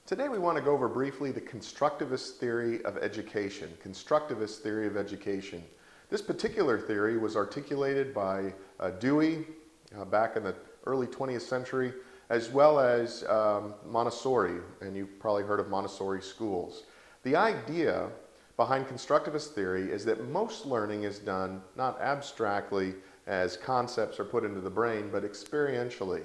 Today we want to go over briefly the constructivist theory of education. Constructivist theory of education. This particular theory was articulated by Dewey back in the early 20th century, as well as Montessori, and you've probably heard of Montessori schools. The idea behind constructivist theory is that most learning is done not abstractly as concepts are put into the brain, but experientially,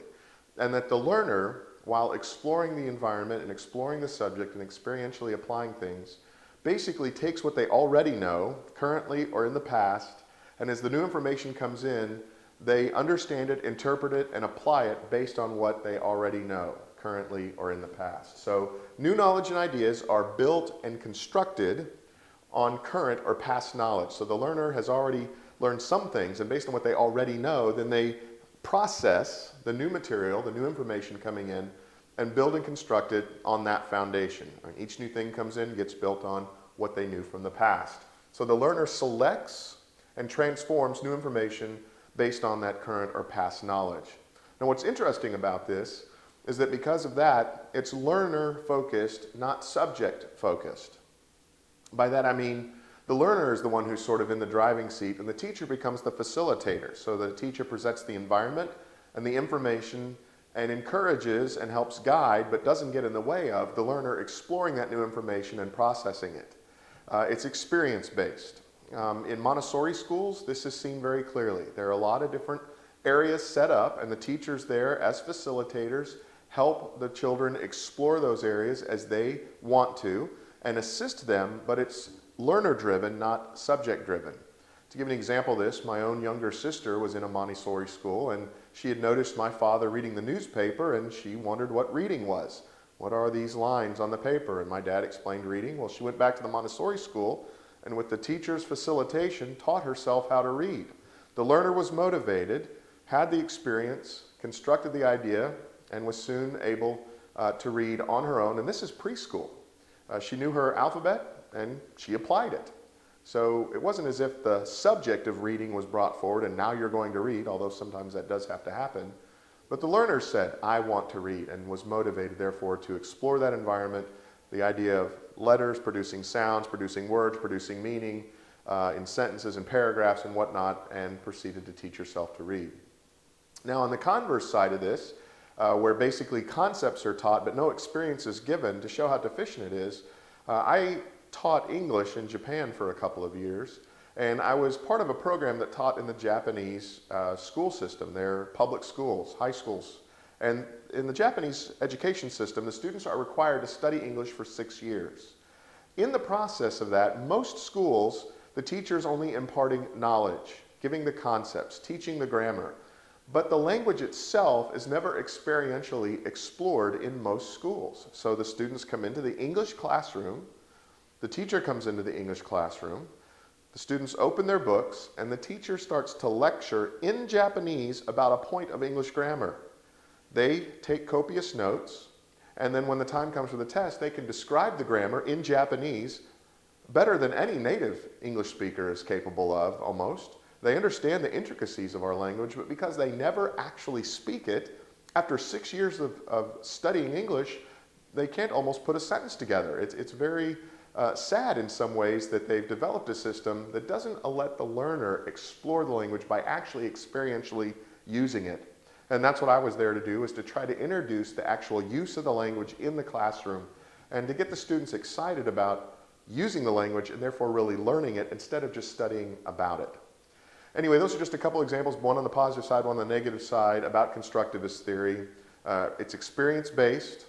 and that the learner, while exploring the environment and exploring the subject and experientially applying things, basically takes what they already know, currently or in the past, and as the new information comes in, they understand it, interpret it, and apply it based on what they already know, currently or in the past. So new knowledge and ideas are built and constructed on current or past knowledge. So the learner has already learned some things, and based on what they already know, then they process the new material, the new information coming in, and build and construct it on that foundation. Each new thing comes in, gets built on what they knew from the past. So the learner selects and transforms new information based on that current or past knowledge. Now what's interesting about this is that because of that, it's learner-focused, not subject-focused. By that I mean the learner is the one who's sort of in the driving seat, and the teacher becomes the facilitator. So the teacher presents the environment and the information and encourages and helps guide, but doesn't get in the way of the learner exploring that new information and processing it. It's experience-based. In Montessori schools, this is seen very clearly. There are a lot of different areas set up, and the teachers there as facilitators help the children explore those areas as they want to and assist them, but it's learner-driven, not subject-driven. To give an example of this, my own younger sister was in a Montessori school, and she had noticed my father reading the newspaper, and she wondered what reading was. What are these lines on the paper? And my dad explained reading. Well, she went back to the Montessori school, and with the teacher's facilitation, taught herself how to read. The learner was motivated, had the experience, constructed the idea, and was soon able to read on her own, and this is preschool. She knew her alphabet, and she applied it. So it wasn't as if the subject of reading was brought forward and now you're going to read, although sometimes that does have to happen. But the learner said, I want to read, and was motivated therefore to explore that environment, the idea of letters producing sounds, producing words, producing meaning in sentences and paragraphs and whatnot, and proceeded to teach herself to read. Now on the converse side of this, where basically concepts are taught but no experience is given to show how deficient it is, I taught English in Japan for a couple of years, and I was part of a program that taught in the Japanese school system, their public schools, high schools. And in the Japanese education system, the students are required to study English for 6 years. In the process of that, most schools, the teacher's only imparting knowledge, giving the concepts, teaching the grammar. But the language itself is never experientially explored in most schools. So the students come into the English classroom, the teacher comes into the English classroom, the students open their books, and the teacher starts to lecture in Japanese about a point of English grammar. They take copious notes, and then when the time comes for the test, they can describe the grammar in Japanese better than any native English speaker is capable of, almost. They understand the intricacies of our language, but because they never actually speak it, after 6 years of studying English, they can't almost put a sentence together. It's very sad in some ways that they've developed a system that doesn't let the learner explore the language by actually experientially using it. And that's what I was there to do, is to try to introduce the actual use of the language in the classroom and to get the students excited about using the language and therefore really learning it instead of just studying about it. Anyway, those are just a couple examples, one on the positive side, one on the negative side, about constructivist theory. It's experience-based.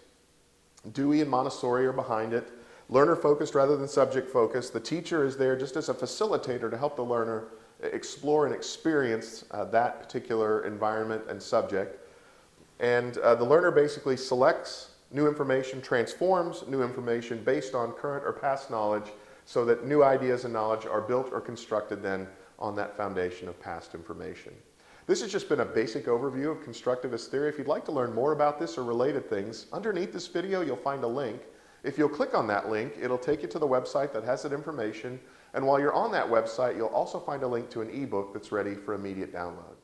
Dewey and Montessori are behind it. Learner-focused rather than subject-focused. The teacher is there just as a facilitator to help the learner explore and experience that particular environment and subject. And the learner basically selects new information, transforms new information based on current or past knowledge so that new ideas and knowledge are built or constructed then on that foundation of past information. This has just been a basic overview of constructivist theory. If you'd like to learn more about this or related things, underneath this video you'll find a link. If you'll click on that link, it'll take you to the website that has that information, and while you're on that website, you'll also find a link to an ebook that's ready for immediate download.